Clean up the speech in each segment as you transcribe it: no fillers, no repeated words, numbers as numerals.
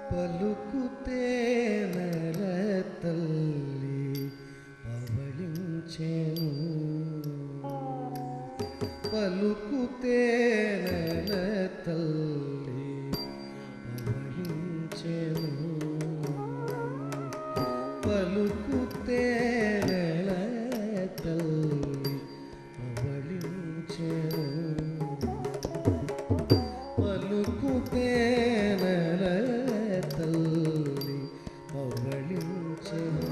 పలుకుతే నెల తల్లి పవళించెను పలుకుతే నెల తల్లి పవళించెను పలుకుతే నెల తల్లి పవళించెను పలుకుతే నెల తల్లి పవళించెను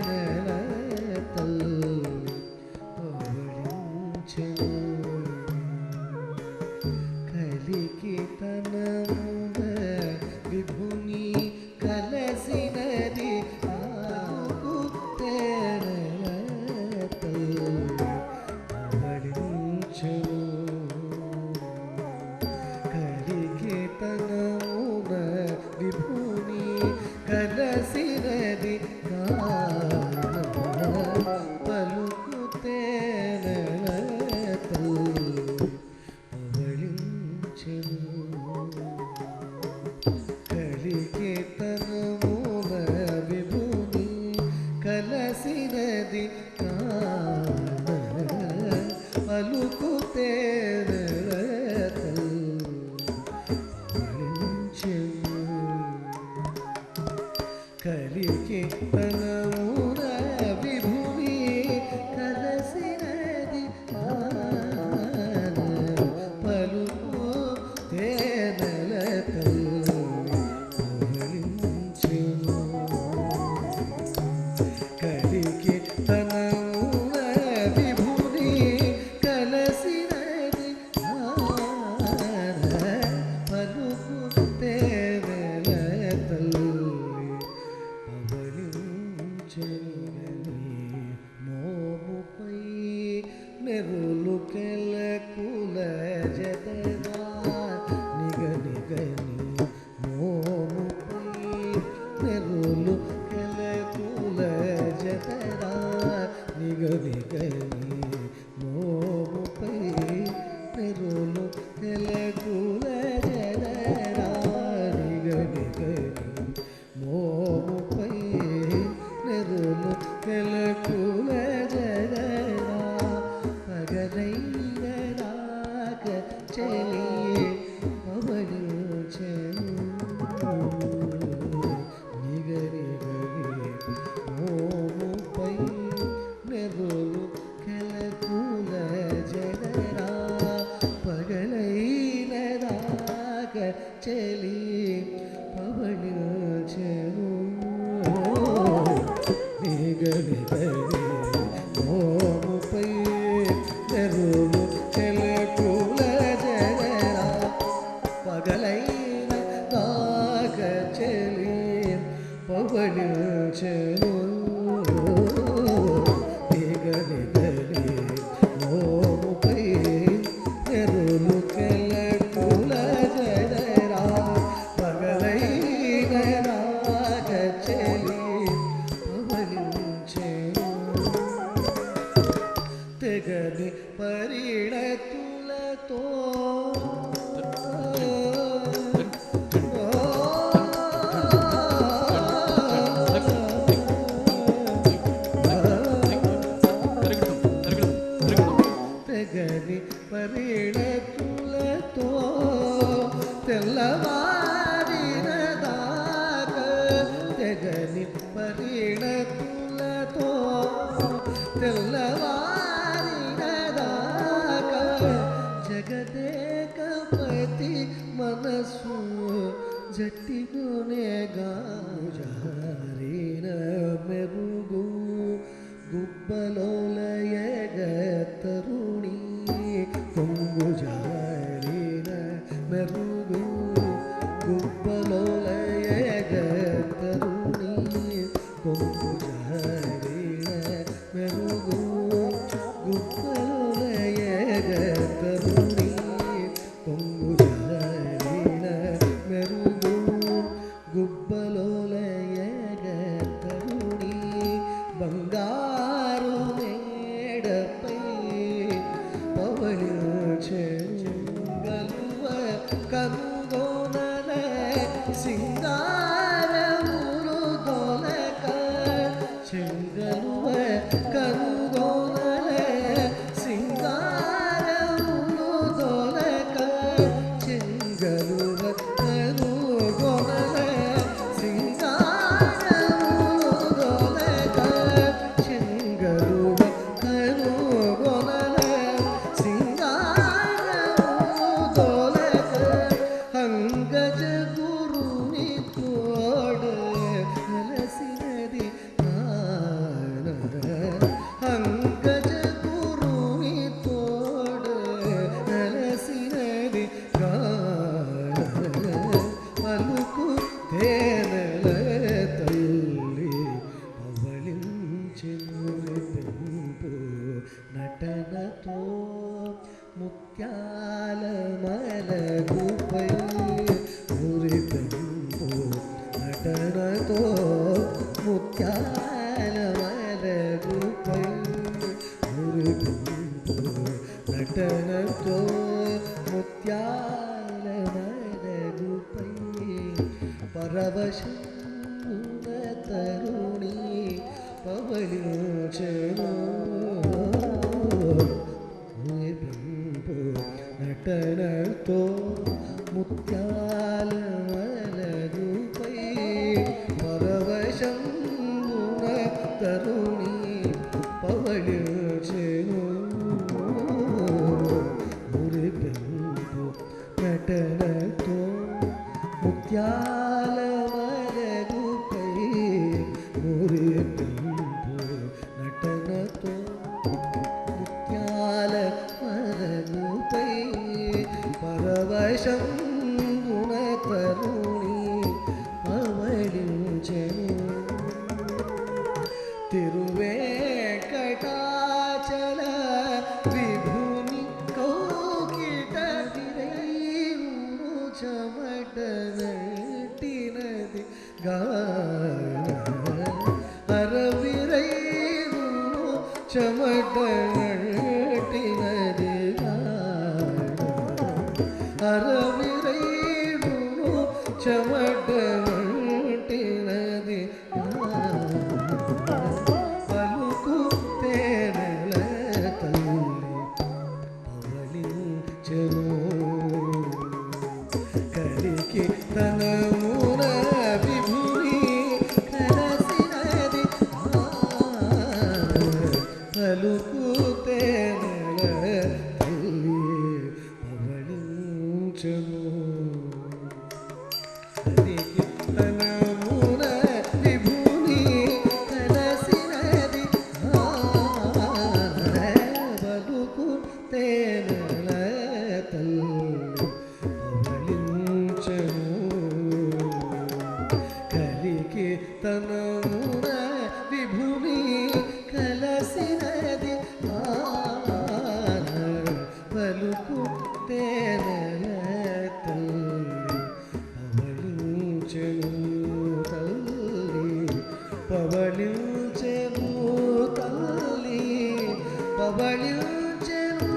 నెల తల్లి పవళించెను కలికి తనమున విభుని కలసినది ఆకుతే నెల తల్లి పవళించెను తనమున విభుని కలసినది పలుకుతే నెల తల్లి పవళించెను కలికి తనమున విభుని కలసినది పలుకుతే కలికి తనమున విభుని కలసినది పలుకుతే నెల తల్లి పవళించెను కలికి తనమున విభుని కలసినది పలుకుతే నెల తల్లి మోముపై నెరులు కెలకుల జతరా నిగనిగని మోముపై నెరులు కెలకుల జతరా నిగనిగని మోముపై నెరులు కెలకుల జతరా నిగనిగని మోముపై నెరులు కెలకుల జగరా పగలైన రాక చెలి పవళించెను నిగనిగని మోముపై నెరులు కెలకుల జగరా పగలైన రాక చెలి పవళించెను నిగనిగని మోముపై నెరులు కెలకుల జగరా పగలైన రాక చెలి పవళించెను నిగనిగని మోముపై నెరులు కెలకుల జగరా పగలైన రాక చెలి తెగని పరిణతులతో తెగని పరిణతులతో తెల్లవారిన దాకా తెగని పరిణతులతో తెల్లవారిన దాకా జగదేకపతి మనసు జట్టిగునేగా జారిన మెరుగు గుబ్బలోలయగ తరుణి కొంగు జారిన మెరుగు గుబ్బలోలయగ తరుణి కొంగు జారిన మెరుగు గుబ్బలోలయగ తరుణి కొంగు జారిన మెరుగు గుబ్బలోలయగ తరుణి బంగారు మేడపై పవళించెను గలువ కనుగొనలే ಸಿಂಗಾರ ಮುರುದೊಲಕ ಚೆಂಗಲುವ ಕರುದೊಲಲೆ ಸಿಂಗಾರ ಮುರುದೊಲಕ ಚೆಂಗಲುವ ಕರುದೊಲಲೆ ಸಿಂಗಾರ ಮುರುದೊಲಕ ಚೆಂಗಲುವ ಕರುದೊಲಲೆ ಸಿಂಗಾರ ಮುರುದೊಲಕ ಅಂಗಜ ಗುರುನಿ ತೋಡ ಹಲಸಿನದಿ ಅಂಗಜ ಗುರುನಿ ತೋಡ ಹಲಸಿನದಿ పలుకు తేనెల తల్లి పవళించెను పెంపు నటనతో ముత్యాల మలగుపై మురిపెంపు నటనతో ముత్యాల మలగుపై మురిపెంపు నటనతో ముత్యాల మలగుపై పరవశమున తరుణి పవళించెను మురిపెంపు నటనతో ముత్యాల మలగుపై పరవశమున తరుణి పవళించెను మురిపెంపు నటనతో ముత్యాల మలగుపై మురిపెంపు నటనతో ముత్యాల మలగుపై పరవశం గుణతరుణి పవళించెను తిరువేంకటాచల విభుని కౌకిట విరైను చెమటనటినది అరవిరైను చెమటనటినది అరవిరైను చెమటనటినది పలుకు తేనెల తల్లి పవళించెను కలికి తనమున విభుని కలసినది పలుకు తేనెల తల్లి పవళించెను కలికి తనమున విభుని కలసినది పలుకు తేనెల తల్లి పవళించెను కలికి తనమున విభుని కలసినది పలుకు తేనెల తల్లి పవళించెను తల్లి పవళించెను తల్లి పవళించెను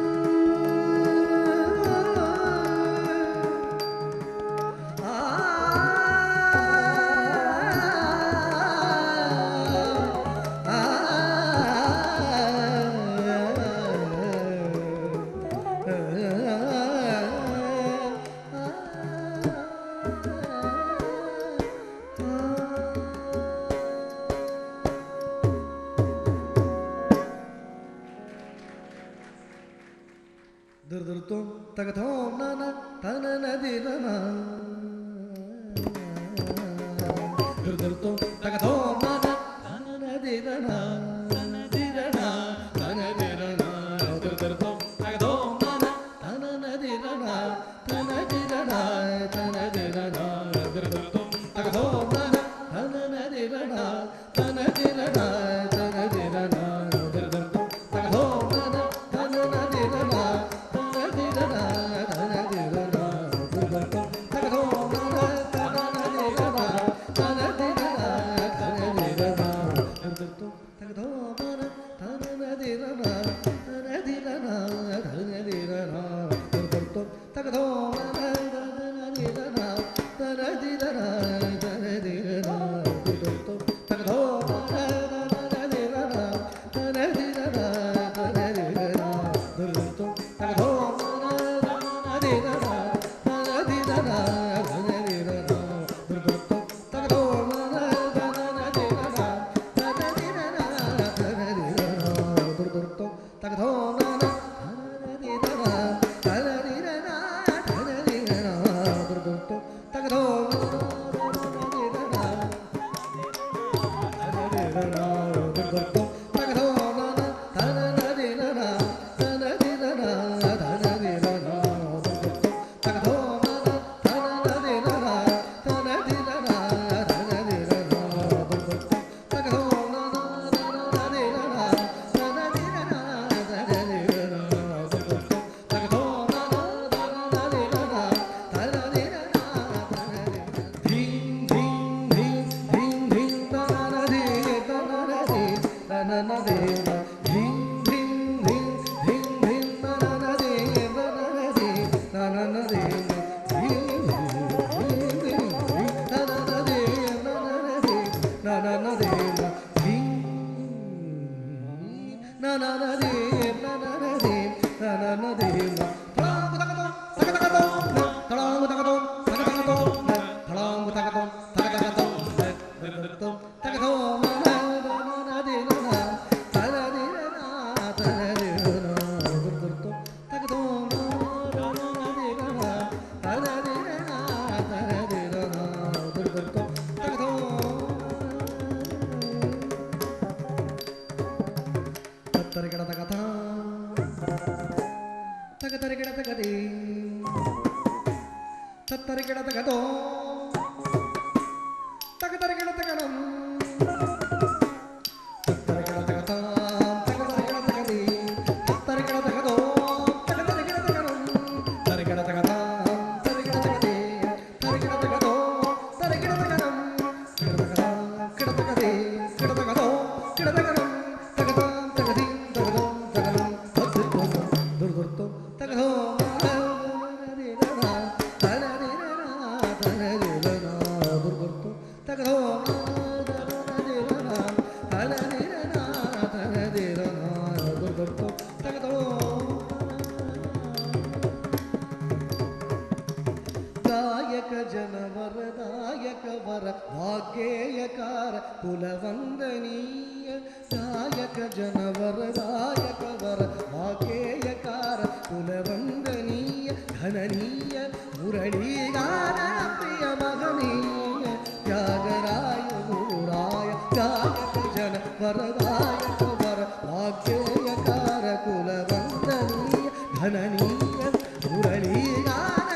దుర్దుర్తం తగథోం నన తన నదిరన దుర్దుర్తం తగథోం నన తన నదిరన నదిరన తనదిరన దుర్దుర్తం తగథోం నన తన నదిరన తనదిరన తనదిరన దుర్దుర్తం తగథోం నన తన నదిరన తనదిరన తనదిరన దుర్దుర్తం తగథోం నన తన నదిరన తగదో ತರಗಿಡ ತಗದೋ ತಗದರಗಿಡ ತಗನಂ ತರಗಿಡ ತಗತ ತಗದರಗಿಡ ತಗದಿ ತರಗಿಡ ತಗದೋ ತಗದರಗಿಡ ತಗನಂ ತರಗಿಡ ತಗತ ತರಗಿಡ ತಗದಿ ತರಗಿಡ ತಗದೋ ತರಗಿಡ ತಗನಂ ಕಿಡ ತಗದಿ ಕಿಡ ತಗದೋ ಕಿಡ ತಗನಂ ತಗದ ತಗದಿ ತಗದೋ ತಗನಂ ದುರ್ದುರ್ತು ತಗದೋ ಜನವರದಾಯಕ ವರ ಭಾಗ್ಯೇಯಕಾರ ಕುಲವಂದನೀಯ ದಾಯಕ ಜನವರದಾಯಕ ವರ ಭಾಗ್ಯೇಯಕಾರ ಕುಲವಂದನೀಯ ಘನನೀಯ ಮುರಳೀಗಾರ ಪ್ರಿಯ ಮಗನೀಯ ತ್ಯಾಗರಾಯ ಗುರುರಾಯ ದಾಯಕ ಜನವರದಾಯಕ ವರ ಭಾಗ್ಯೇಯಕಾರ ಕುಲವಂದನೀಯ ಘನನೀಯ ಮುರಳೀಗಾರ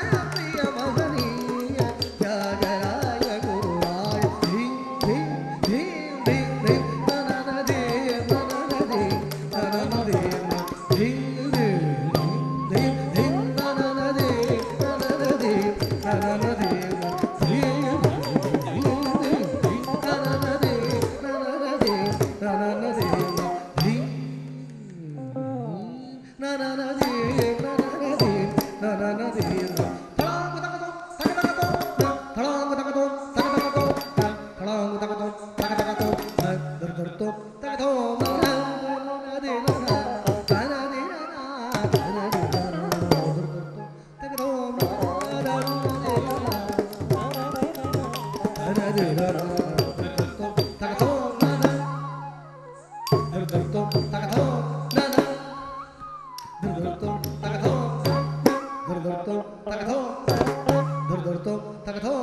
ತಗಧೋ